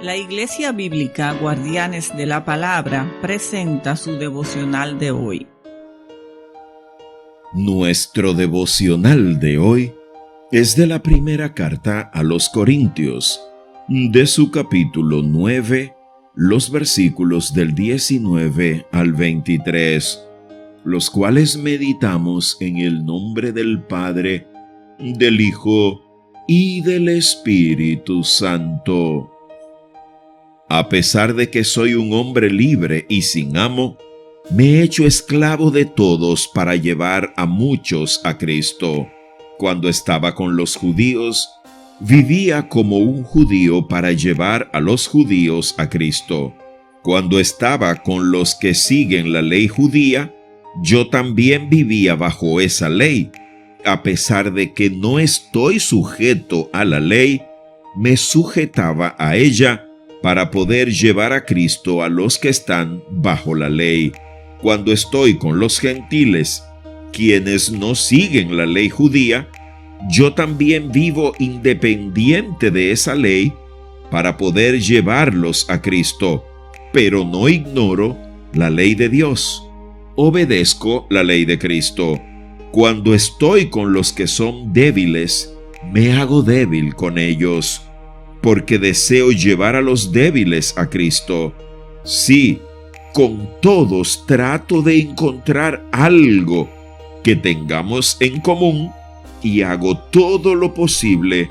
La Iglesia Bíblica Guardianes de la Palabra presenta su devocional de hoy. Nuestro devocional de hoy es de la primera carta a los Corintios, de su capítulo 9, los versículos del 19 al 23, los cuales meditamos en el nombre del Padre, del Hijo y del Espíritu Santo. A pesar de que soy un hombre libre y sin amo, me he hecho esclavo de todos para llevar a muchos a Cristo. Cuando estaba con los judíos, vivía como un judío para llevar a los judíos a Cristo. Cuando estaba con los que siguen la ley judía, yo también vivía bajo esa ley. A pesar de que no estoy sujeto a la ley, me sujetaba a ella para poder llevar a Cristo a los que están bajo la ley. Cuando estoy con los gentiles, quienes no siguen la ley judía, yo también vivo independiente de esa ley para poder llevarlos a Cristo, pero no ignoro la ley de Dios. Obedezco la ley de Cristo. Cuando estoy con los que son débiles, me hago débil con ellos, porque deseo llevar a los débiles a Cristo. Sí, con todos trato de encontrar algo que tengamos en común y hago todo lo posible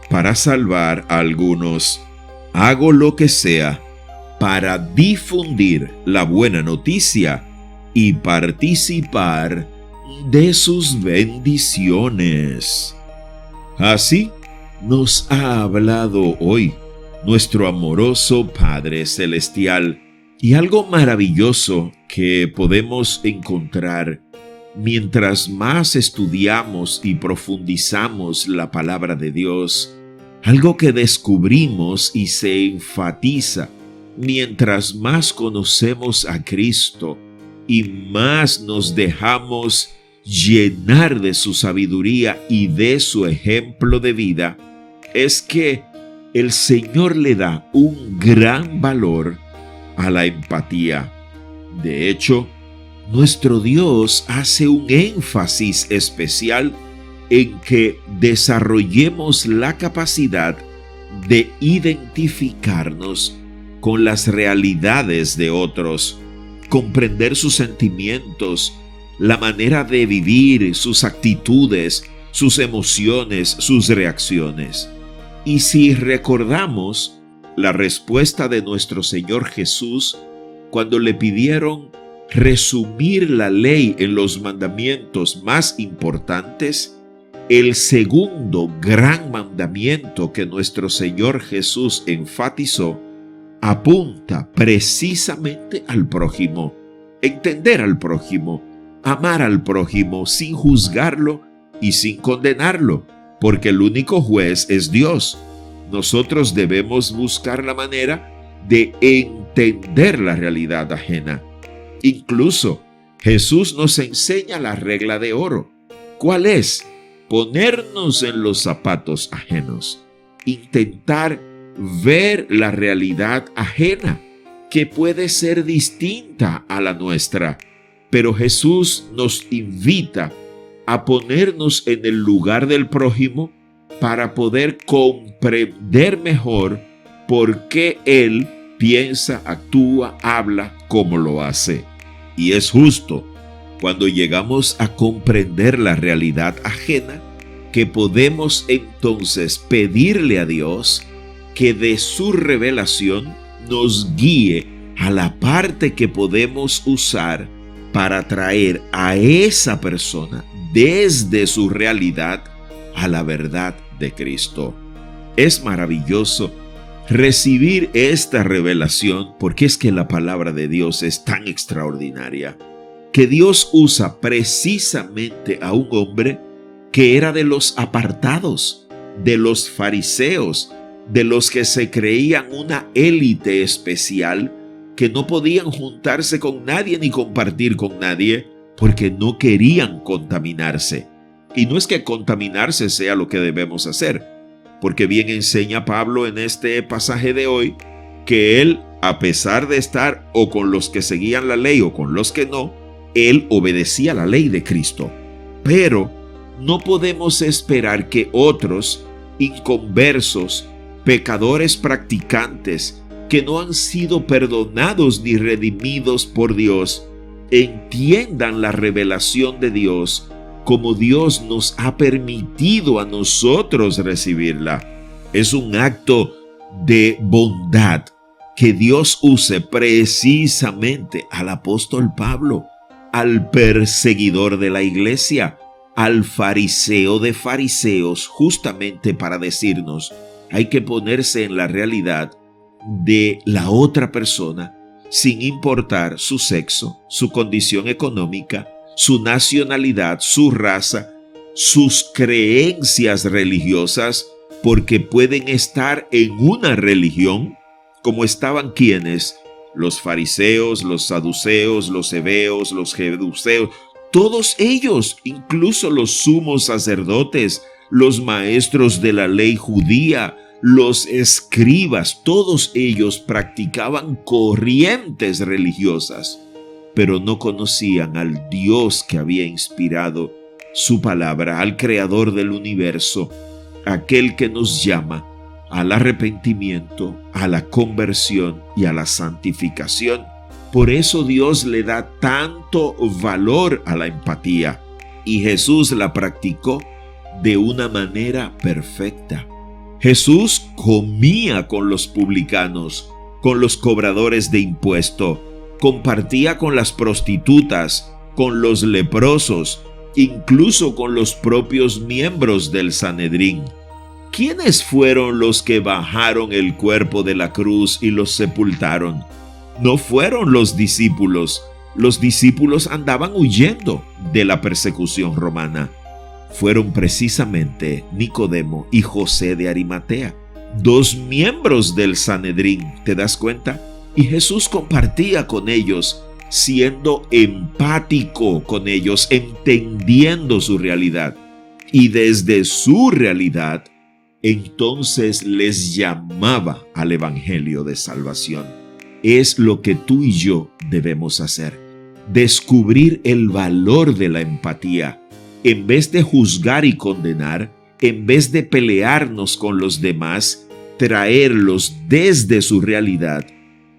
para salvar a algunos. Hago lo que sea para difundir la buena noticia y participar de sus bendiciones. Así nos ha hablado hoy nuestro amoroso Padre Celestial, y algo maravilloso que podemos encontrar mientras más estudiamos y profundizamos la palabra de Dios, algo que descubrimos y se enfatiza mientras más conocemos a Cristo y más nos dejamos llenar de su sabiduría y de su ejemplo de vida, es que el Señor le da un gran valor a la empatía. De hecho, nuestro Dios hace un énfasis especial en que desarrollemos la capacidad de identificarnos con las realidades de otros, comprender sus sentimientos, la manera de vivir, sus actitudes, sus emociones, sus reacciones. Y si recordamos la respuesta de nuestro Señor Jesús cuando le pidieron resumir la ley en los mandamientos más importantes, el segundo gran mandamiento que nuestro Señor Jesús enfatizó apunta precisamente al prójimo, entender al prójimo, amar al prójimo sin juzgarlo y sin condenarlo, porque el único juez es Dios. Nosotros debemos buscar la manera de entender la realidad ajena. Incluso Jesús nos enseña la regla de oro. ¿Cuál es? Ponernos en los zapatos ajenos, intentar ver la realidad ajena, que puede ser distinta a la nuestra. Pero Jesús nos invita a ponernos en el lugar del prójimo para poder comprender mejor por qué Él piensa, actúa, habla como lo hace. Y es justo cuando llegamos a comprender la realidad ajena que podemos entonces pedirle a Dios que de su revelación nos guíe a la parte que podemos usar para traer a esa persona desde su realidad a la verdad de Cristo. Es maravilloso recibir esta revelación, porque es que la palabra de Dios es tan extraordinaria, que Dios usa precisamente a un hombre que era de los apartados, de los fariseos, de los que se creían una élite especial, que no podían juntarse con nadie ni compartir con nadie, porque no querían contaminarse. Y no es que contaminarse sea lo que debemos hacer, porque bien enseña Pablo en este pasaje de hoy que él, a pesar de estar o con los que seguían la ley o con los que no, él obedecía la ley de Cristo. Pero no podemos esperar que otros inconversos, pecadores practicantes, que no han sido perdonados ni redimidos por Dios, entiendan la revelación de Dios como Dios nos ha permitido a nosotros recibirla. Es un acto de bondad que Dios use precisamente al apóstol Pablo, al perseguidor de la iglesia, al fariseo de fariseos, justamente para decirnos, hay que ponerse en la realidad de la otra persona, sin importar su sexo, su condición económica, su nacionalidad, su raza, sus creencias religiosas, porque pueden estar en una religión, como estaban quienes, los fariseos, los saduceos, los heveos, los jeduseos, todos ellos, incluso los sumos sacerdotes, los maestros de la ley judía, los escribas, todos ellos practicaban corrientes religiosas, pero no conocían al Dios que había inspirado su palabra, al Creador del universo, aquel que nos llama al arrepentimiento, a la conversión y a la santificación. Por eso Dios le da tanto valor a la empatía, y Jesús la practicó de una manera perfecta. Jesús comía con los publicanos, con los cobradores de impuesto, compartía con las prostitutas, con los leprosos, incluso con los propios miembros del Sanedrín. ¿Quiénes fueron los que bajaron el cuerpo de la cruz y los sepultaron? No fueron los discípulos. Los discípulos andaban huyendo de la persecución romana. Fueron precisamente Nicodemo y José de Arimatea, dos miembros del Sanedrín, ¿te das cuenta? Y Jesús compartía con ellos, siendo empático con ellos, entendiendo su realidad. Y desde su realidad, entonces les llamaba al Evangelio de salvación. Es lo que tú y yo debemos hacer. Descubrir el valor de la empatía. En vez de juzgar y condenar, en vez de pelearnos con los demás, traerlos desde su realidad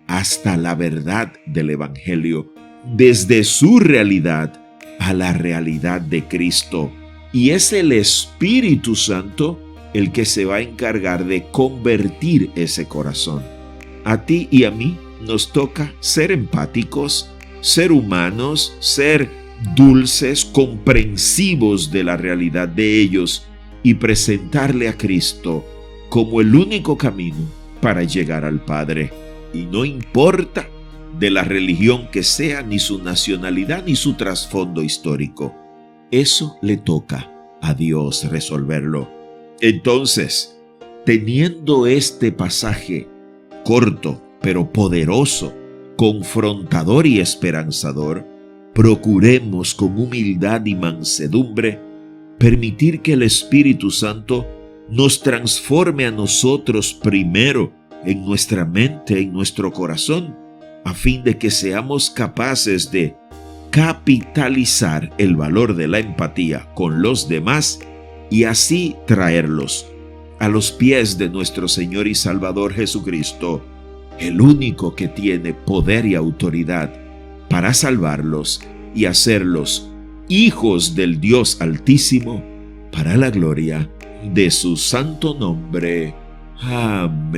hasta la verdad del Evangelio, desde su realidad a la realidad de Cristo. Y es el Espíritu Santo el que se va a encargar de convertir ese corazón. A ti y a mí nos toca ser empáticos, ser humanos, ser dulces, comprensivos de la realidad de ellos y presentarle a Cristo como el único camino para llegar al Padre. Y no importa de la religión que sea, ni su nacionalidad, ni su trasfondo histórico. Eso le toca a Dios resolverlo. Entonces, teniendo este pasaje corto pero poderoso, confrontador y esperanzador, procuremos con humildad y mansedumbre permitir que el Espíritu Santo nos transforme a nosotros primero en nuestra mente, en nuestro corazón, a fin de que seamos capaces de capitalizar el valor de la empatía con los demás y así traerlos a los pies de nuestro Señor y Salvador Jesucristo, el único que tiene poder y autoridad para salvarlos y hacerlos hijos del Dios Altísimo para la gloria de su santo nombre. Amén.